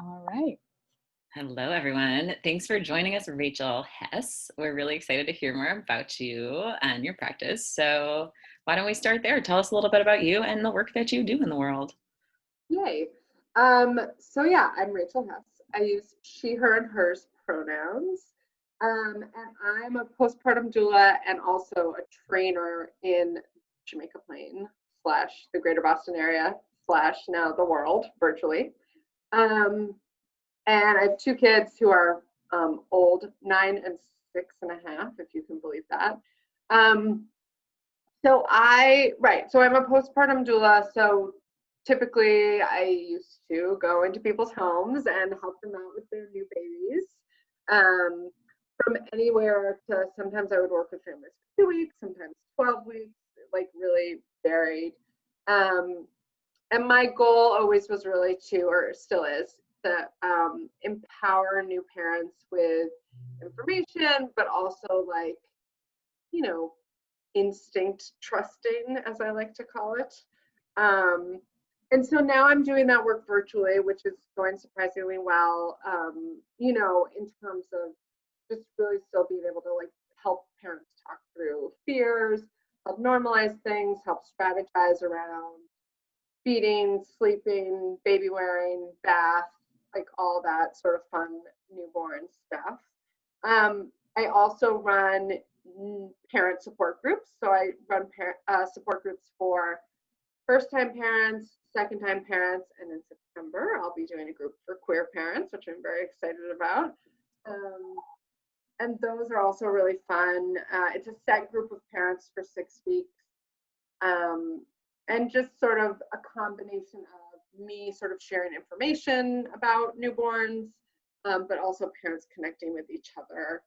All right. Hello, everyone. Thanks for joining us, Rachel Hess. We're really excited to hear more about you and your practice. So, why don't we start there? Tell us a little bit about you and the work that you do in the world. Yay. I'm Rachel Hess. I use she, her, and hers pronouns. And I'm a postpartum doula and also a trainer in Jamaica Plain slash the greater Boston area slash now the world virtually. Um, and I have two kids who are old, 9 and 6.5, if you can believe that. Um, so I'm a postpartum doula. So typically I used to go into people's homes and help them out with their new babies. Um, from anywhere to sometimes I would work with families for 2 weeks, sometimes 12 weeks, like really varied. Um, and my goal always was really to, or still is, to empower new parents with information, but also like, you know, instinct trusting, as I like to call it. And so now I'm doing that work virtually, which is going surprisingly well, in terms of just really still being able to like help parents talk through fears, help normalize things, help strategize around feeding, sleeping, baby wearing, bath, like all that sort of fun newborn stuff. I also run parent support groups. So I run support groups for first time parents, second time parents, and in September I'll be doing a group for queer parents, which I'm very excited about. And those are also really fun. It's a set group of parents for 6 weeks. And just sort of a combination of me sort of sharing information about newborns, but also parents connecting with each other,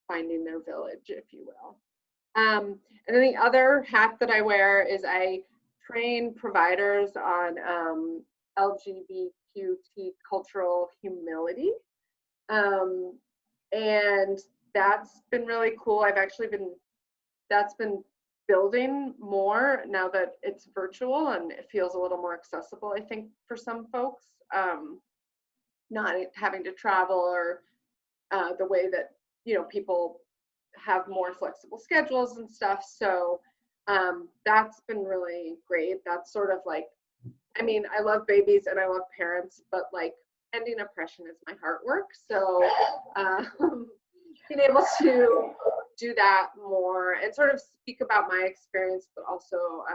finding their village, if you will. And then the other hat that I wear is I train providers on LGBTQ cultural humility. And that's been really cool. That's been building more now that it's virtual and it feels a little more accessible, I think, for some folks, not having to travel or the way that, people have more flexible schedules and stuff. So that's been really great. That's sort of like, I love babies and I love parents, but like ending oppression is my heart work. So being able to do that more and sort of speak about my experience, but also,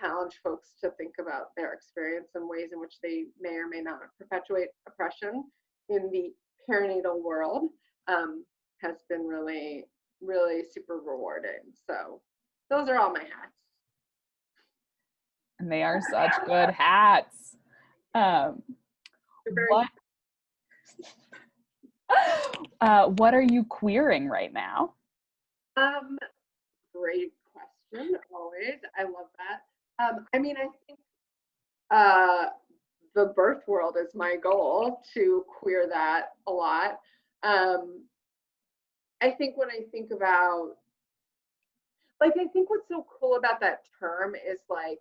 challenge folks to think about their experience and ways in which they may or may not perpetuate oppression in the perinatal world, has been really, really super rewarding. So those are all my hats. And they are such good hats. What what are you queering right now? Great question. Always, I love that. I think the birth world is my goal to queer that a lot. I think when I think about, I think what's so cool about that term is like,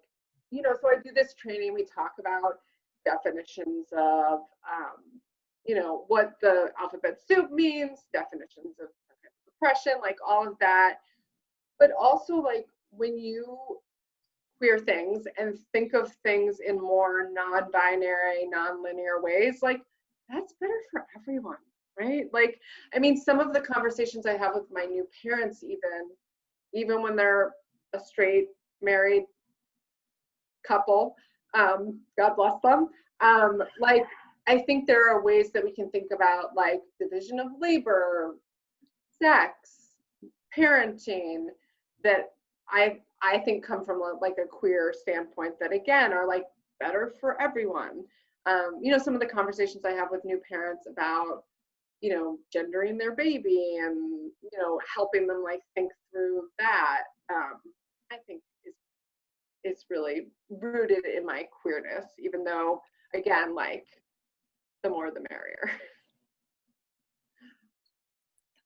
so I do this training, we talk about definitions of, what the alphabet soup means, definitions of oppression, like all of that. But also like when you queer things and think of things in more non-binary, non-linear ways, like that's better for everyone, right? Like, some of the conversations I have with my new parents, even when they're a straight married couple, God bless them. I think there are ways that we can think about like division of labor, sex, parenting that I think come from like a queer standpoint that again are like better for everyone. Some of the conversations I have with new parents about, gendering their baby and, helping them like think through that, I think is really rooted in my queerness, even though again, like the more the merrier.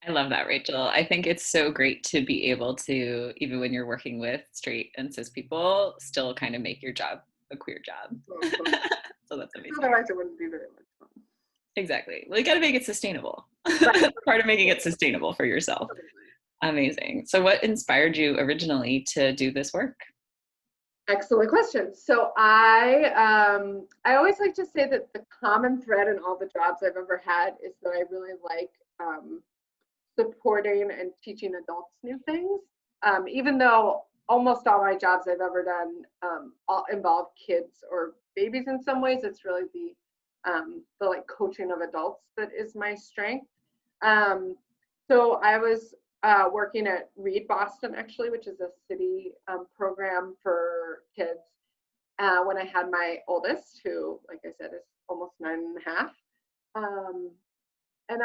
I love that, Rachel. I think it's so great to be able to, even when you're working with straight and cis people, still kind of make your job a queer job. Well, of course. So that's amazing. Otherwise, it wouldn't be very much fun. Exactly. Well, you got to make it sustainable. Right. Part of making it sustainable for yourself. Amazing. So what inspired you originally to do this work? Excellent question. So I always like to say that the common thread in all the jobs I've ever had is that I really like supporting and teaching adults new things. Even though almost all my jobs I've ever done all involve kids or babies in some ways, it's really the like coaching of adults that is my strength. So I was working at Reed Boston, actually, which is a city program for kids, when I had my oldest, who, like I said, is almost 9.5. And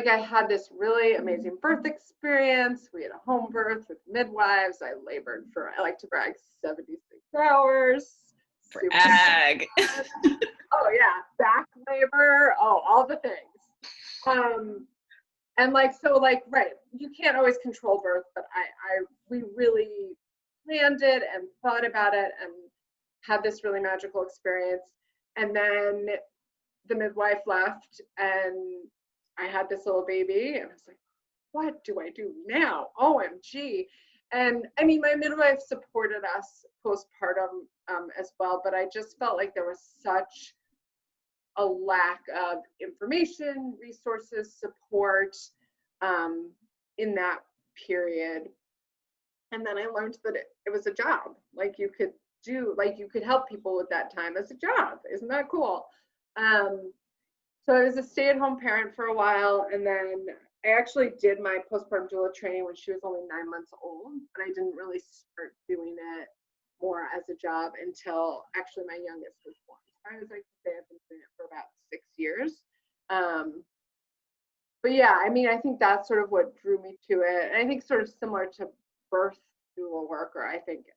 I had this really amazing birth experience. We had a home birth with midwives. I labored for, I like to brag, 76 hours. Brag. Oh yeah, back labor, all the things. And right, you can't always control birth, but we really planned it and thought about it and had this really magical experience. And then the midwife left and I had this little baby and I was like, what do I do now? OMG. And I mean, my midwife supported us postpartum as well, but I just felt like there was such a lack of information, resources, support in that period. And then I learned that it was a job. Like you could help people with that time as a job. Isn't that cool? So I was a stay-at-home parent for a while, and then I actually did my postpartum doula training when she was only 9 months old, but I didn't really start doing it more as a job until actually my youngest was born. I was like, I've been doing it for about 6 years. But yeah, I mean, I think that's sort of what drew me to it. And I think sort of similar to birth doula work, or I think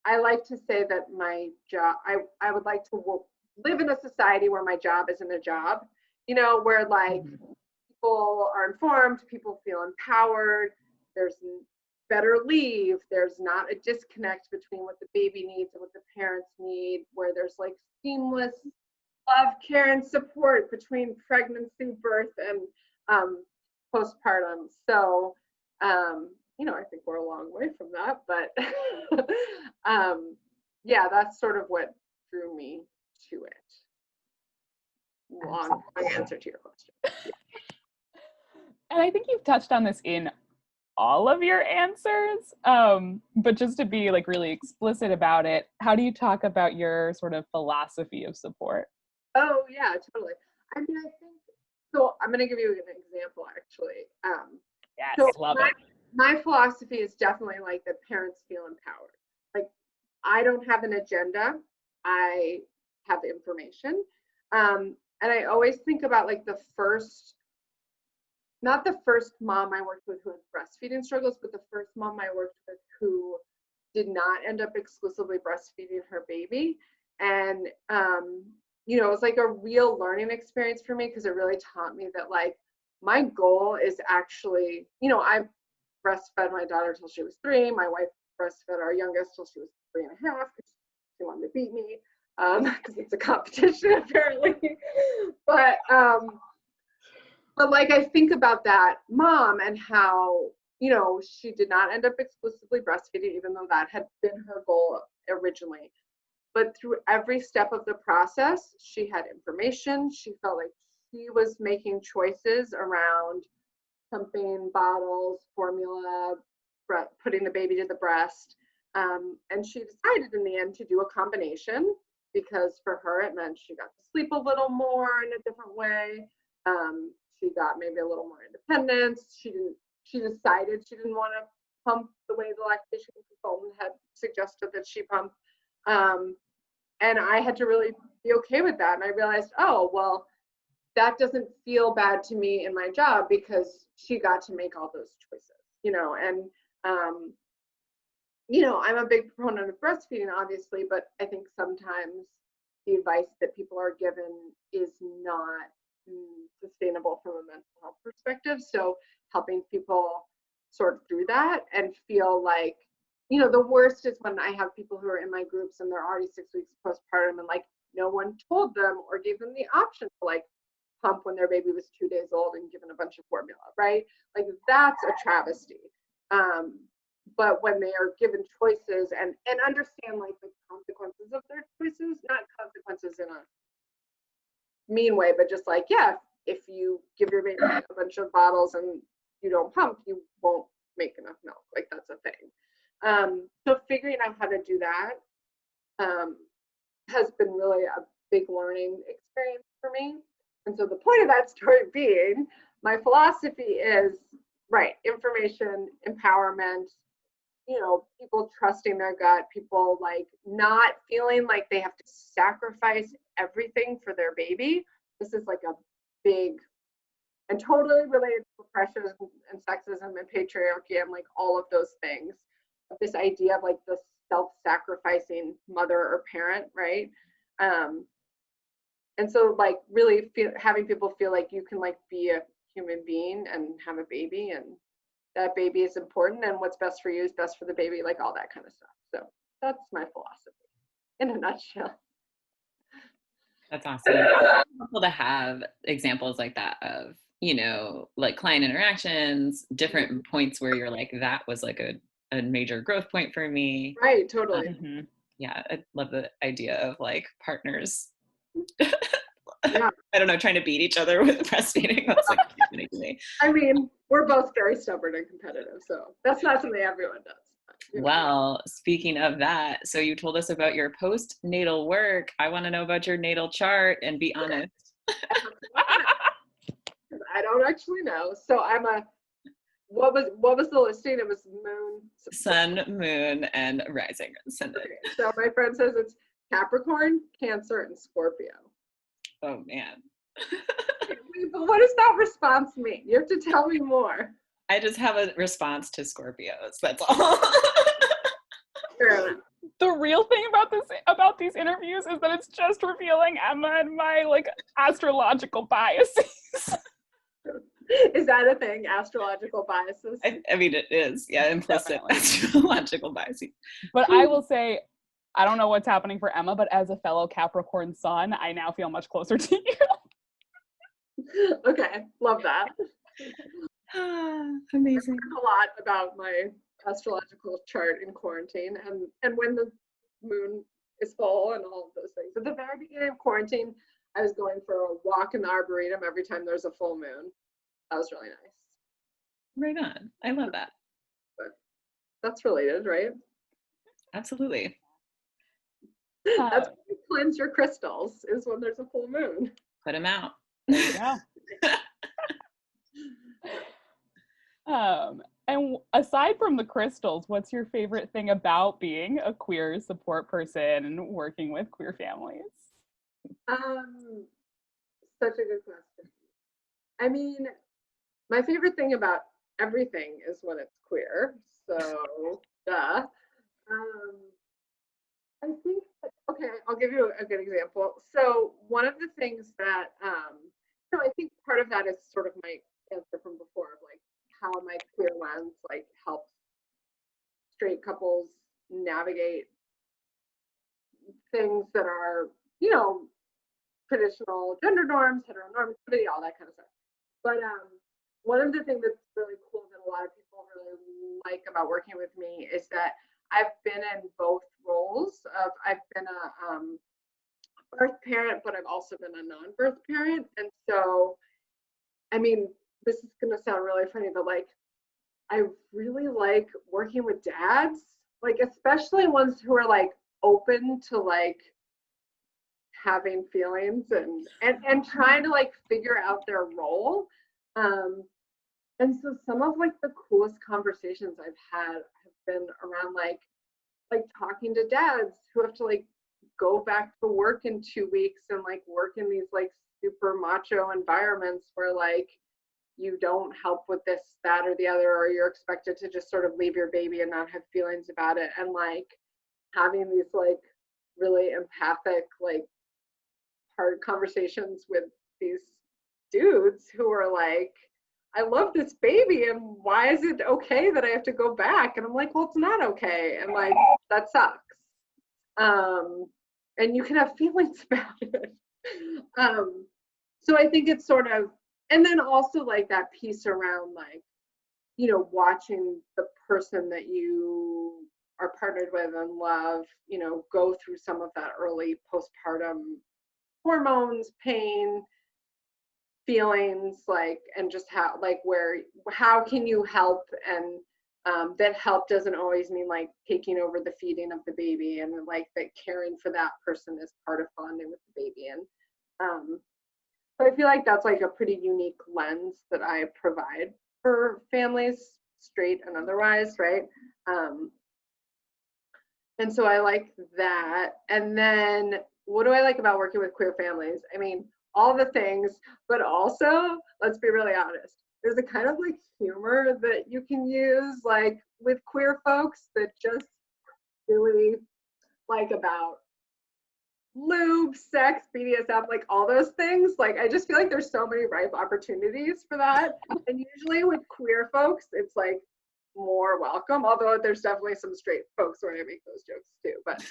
I like to say that my job, I would like to live in a society where my job isn't a job, where like people are informed, people feel empowered, there's better leave, there's not a disconnect between what the baby needs and what the parents need, where there's like seamless love, care, and support between pregnancy, birth, and postpartum. So, I think we're a long way from that, but yeah, that's sort of what drew me to it. Long answer to your question. Yeah. And I think you've touched on this in all of your answers, but just to be like really explicit about it, how do you talk about your sort of philosophy of support? Oh yeah, totally. I mean, I think so. I'm going to give you an example, actually. Yes, So love it. My philosophy is definitely like that parents feel empowered. Like I don't have an agenda. I have information. And I always think about like not the first mom I worked with who had breastfeeding struggles, but the first mom I worked with who did not end up exclusively breastfeeding her baby. And, it was like a real learning experience for me because it really taught me that like my goal is actually, I breastfed my daughter till she was 3. My wife breastfed our youngest till she was 3.5 because she wanted to beat me because it's a competition apparently. But like I think about that mom and how, she did not end up exclusively breastfeeding, even though that had been her goal originally. But through every step of the process, she had information. She felt like she was making choices around pumping, bottles, formula, putting the baby to the breast. And she decided in the end to do a combination because for her it meant she got to sleep a little more in a different way. She got maybe a little more independence. She decided she didn't want to pump the way the lactation consultant had suggested that she pump. And I had to really be okay with that. And I realized, oh, well, that doesn't feel bad to me in my job because she got to make all those choices, and, I'm a big proponent of breastfeeding, obviously, but I think sometimes the advice that people are given is not sustainable from a mental health perspective. So helping people sort through that and feel like the worst is when I have people who are in my groups and they're already 6 weeks postpartum and like no one told them or gave them the option to like pump when their baby was 2 days old and given a bunch of formula, right? Like that's a travesty. But when they are given choices and understand like the consequences of their choices, not consequences in a mean way, but just like, yeah, if you give your baby a bunch of bottles and you don't pump, you won't make enough milk. Like that's a thing. So figuring out how to do that has been really a big learning experience for me. And so the point of that story being, my philosophy is, right, information, empowerment, people trusting their gut, people like not feeling like they have to sacrifice everything for their baby. This is like a big and totally related to pressures and sexism and patriarchy and like all of those things. This idea of like the self-sacrificing mother or parent, right? And so like really having people feel like you can like be a human being and have a baby, and that baby is important, and what's best for you is best for the baby, like all that kind of stuff. So that's my philosophy in a nutshell. That's awesome. It's helpful to have examples like that of, like client interactions, different points where you're like, that was like a major growth point for me. Right, totally. Yeah, I love the idea of like partners. Yeah. I don't know, trying to beat each other with breastfeeding. That's like happening to me. I mean, we're both very stubborn and competitive, so that's not something everyone does. Well, speaking of that, so you told us about your postnatal work. I want to know about your natal chart and be honest. I don't actually know. So I'm what was the listing? It was moon, sun, moon, and rising ascendant. Okay. So my friend says it's Capricorn, Cancer, and Scorpio. Oh man. But what does that response mean? You have to tell me more. I just have a response to Scorpios. That's all. The real thing about these interviews is that it's just revealing Emma and my like astrological biases. Is that a thing? Astrological biases? I mean, it is. Yeah, implicit astrological biases. But I will say, I don't know what's happening for Emma, but as a fellow Capricorn sun, I now feel much closer to you. Okay, love that. Amazing. I learned a lot about my astrological chart in quarantine and when the moon is full and all of those things. At the very beginning of quarantine, I was going for a walk in the Arboretum every time there's a full moon. That was really nice. Right on. I love that. But that's related, right? Absolutely. That's when you cleanse your crystals, is when there's a full moon. Put them out. There you go. And aside from the crystals, what's your favorite thing about being a queer support person and working with queer families? Such a good question. I mean, my favorite thing about everything is when it's queer. So, duh. I think, okay, I'll give you a good example. So one of the things that, I think part of that is sort of my answer from before of like how my queer lens like helps straight couples navigate things that are, traditional gender norms, heteronormativity, all that kind of stuff. But one of the things that's really cool that a lot of people really like about working with me is that I've been in both roles of I've been a birth parent, but I've also been a non-birth parent. And so, I mean, this is going to sound really funny, but like, I really like working with dads, like especially ones who are like open to like having feelings and trying to like figure out their role. And so some of like the coolest conversations I've had have been around like talking to dads who have to like go back to work in 2 weeks and like work in these like super macho environments where like you don't help with this, that, or the other, or you're expected to just sort of leave your baby and not have feelings about it. And like having these like really empathic, like hard conversations with these dudes who are like, I love this baby, and why is it okay that I have to go back? And I'm like, well, it's not okay. And like, that sucks. And you can have feelings about it. So I think it's sort of, and then also like that piece around like, watching the person that you are partnered with and love, go through some of that early postpartum hormones, pain, feelings, like, and just how can you help? And that help doesn't always mean like taking over the feeding of the baby, and like that caring for that person is part of bonding with the baby. And so I feel like that's like a pretty unique lens that I provide for families, straight and otherwise, right? And so I like that. And then what do I like about working with queer families? I mean, all the things, but also, let's be really honest, there's a kind of like humor that you can use like with queer folks that just really like about lube, sex, BDSM, like all those things. Like, I just feel like there's so many ripe opportunities for that. And usually with queer folks, it's like more welcome, although there's definitely some straight folks where I make those jokes too. But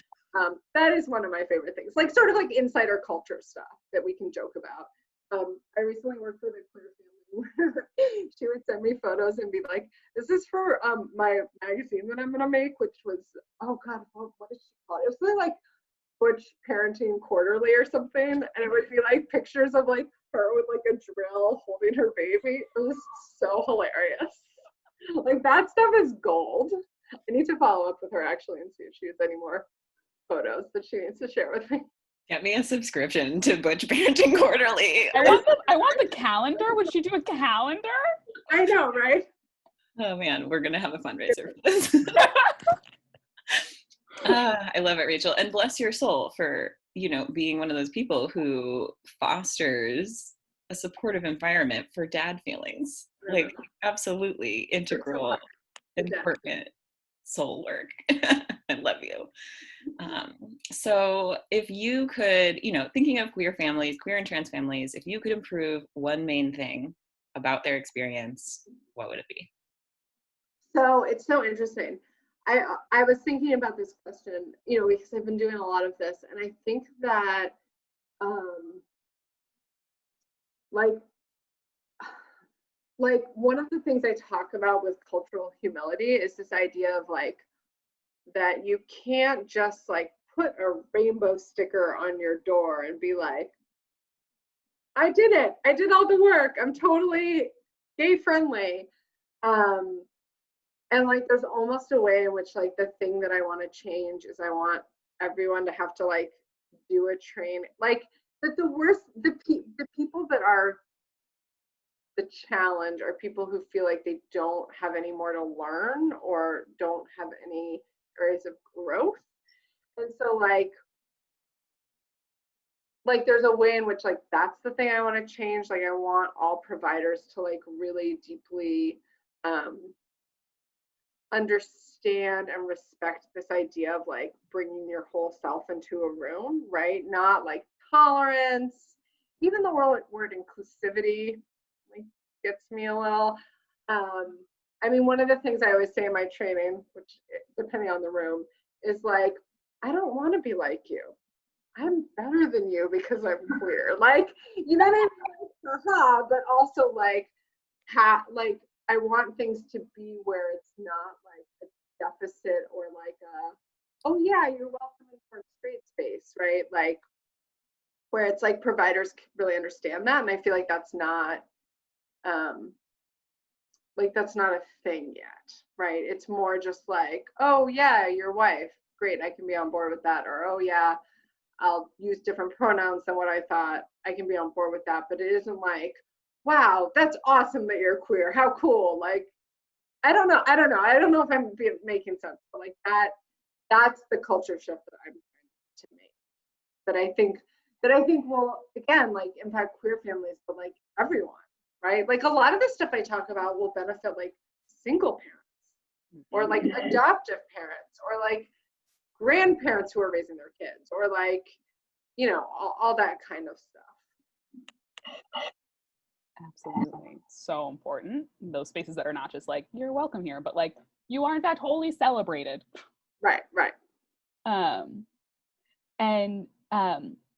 that is one of my favorite things, like sort of like insider culture stuff that we can joke about. I recently worked with a queer family where she would send me photos and be like, this is for my magazine that I'm gonna make, which was, oh God, what is she called? It was something like Butch Parenting Quarterly or something, and it would be like pictures of like her with like a drill holding her baby. It was so hilarious. Like, that stuff is gold. I need to follow up with her actually and see if she has any more photos that she needs to share with me. Get me a subscription to Butch Parenting Quarterly. I want the calendar. Would she do a calendar? I know, right? Oh man, we're gonna have a fundraiser for this. I love it, Rachel, and bless your soul for being one of those people who fosters a supportive environment for dad feelings. Like, absolutely integral, important soul work. I love you. So if you could, thinking of queer families, queer and trans families, if you could improve one main thing about their experience, what would it be? So it's so interesting. I was thinking about this question, because I've been doing a lot of this, and I think that like one of the things I talk about with cultural humility is this idea of like that you can't just like put a rainbow sticker on your door and be like, I did it. I did all the work. I'm totally gay friendly. And like there's almost a way in which like the thing that I want to change is I want everyone to have to like do a train. Like that the people that are the challenge are people who feel like they don't have any more to learn or don't have any areas of growth. And so like there's a way in which like that's the thing I want to change. Like I want all providers to like really deeply understand and respect this idea of like bringing your whole self into a room, right? Not like tolerance. Even the word inclusivity like gets me a little. I mean, one of the things I always say in my training, which depending on the room, is like, I don't want to be like you. I'm better than you because I'm queer. Like, you know what I mean? Like, but also like, I want things to be where it's not like a deficit or like oh yeah, you're welcome in for straight space, right? Like where it's like providers really understand that. And I feel like that's not a thing yet, right? It's more just like, oh yeah, your wife, great, I can be on board with that. Or oh yeah, I'll use different pronouns than what I thought, I can be on board with that. But it isn't like, wow, that's awesome that you're queer, how cool. Like I don't know if I'm making sense, but like that's the culture shift that I'm trying to make, that I think will again like impact queer families, but like everyone, right? Like a lot of the stuff I talk about will benefit like single parents or like adoptive parents or like grandparents who are raising their kids or like all that kind of stuff. Absolutely. So important. Those spaces that are not just like, you're welcome here, but like, you are in fact wholly celebrated. Right, right. Um, and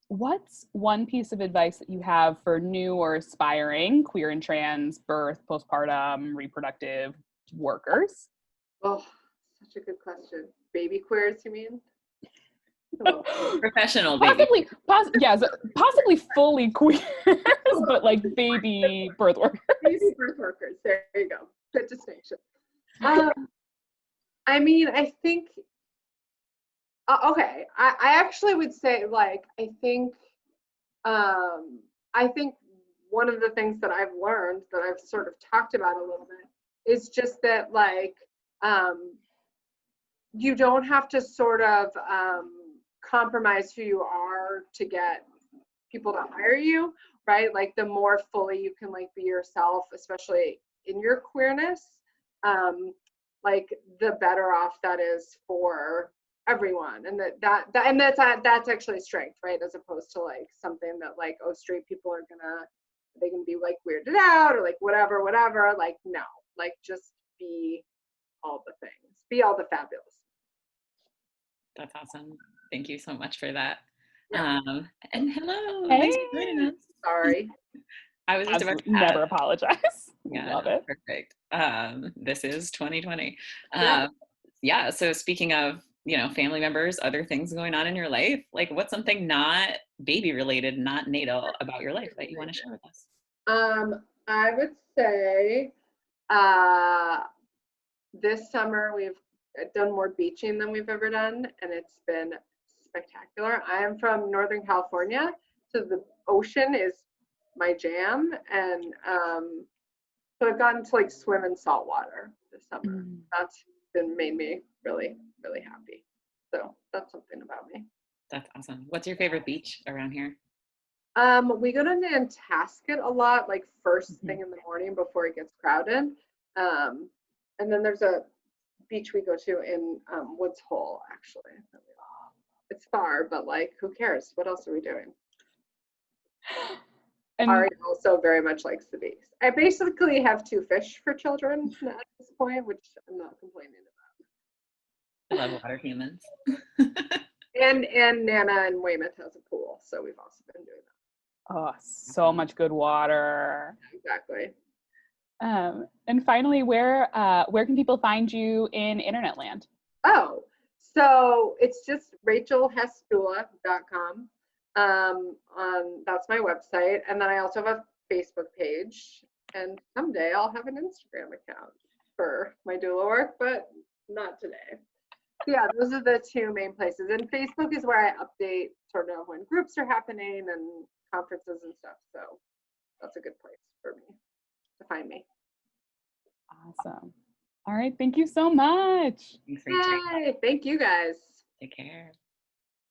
what's one piece of advice that you have for new or aspiring queer and trans birth, postpartum, reproductive workers? Oh, such a good question. Baby queers, you mean? Oh, Professional baby. Possibly fully queer, but like baby birth workers. baby birth workers. There you go. Good distinction. I mean, I think, okay, I actually would say, like, I think one of the things that I've learned that I've sort of talked about a little bit is just that, like, you don't have to sort of compromise who you are to get people to hire you, right? Like, the more fully you can like be yourself, especially in your queerness, like the better off that is for everyone. And that's actually a strength, right? As opposed to like something that like, oh, straight people are they can be like weirded out or like whatever. Like, no, like just be all the things, be all the fabulous. That's awesome. Thank you so much for that. Yeah. And hello, Hey. thanks for joining us. Sorry. I was just about to never apologize. Yeah, Love no, it. perfect. This is 2020. Yeah. Yeah, so speaking of, family members, other things going on in your life, like what's something not baby related, not natal about your life that you want to share with us? I would say this summer we've done more beaching than we've ever done, and it's been spectacular. I am from Northern California, so the ocean is my jam, and so I've gotten to like swim in salt water this summer. That's made me really, really happy. So that's something about me. That's awesome. What's your favorite beach around here? We go to Nantasket a lot, like first thing in the morning before it gets crowded. And then there's a beach we go to in Woods Hole, actually. It's far, but like, who cares? What else are we doing? And Ari also very much likes the beach. I basically have 2 fish for children at this point, which I'm not complaining I love water humans. about. And Nana in Weymouth has a pool, so we've also been doing that. oh, so much good water. Exactly. And finally, where can people find you in internet land? Oh, so it's just rachelhessdoula.com. That's my website, and then I also have a Facebook page, and someday I'll have an Instagram account for my doula work, but not today. So yeah, those are the 2 main places, and Facebook is where I update sort of when groups are happening and conferences and stuff. So that's a good place for me to find me. Awesome. All right. Thank you so much. Thanks, Rachel. Yay! Thank you guys. Take care.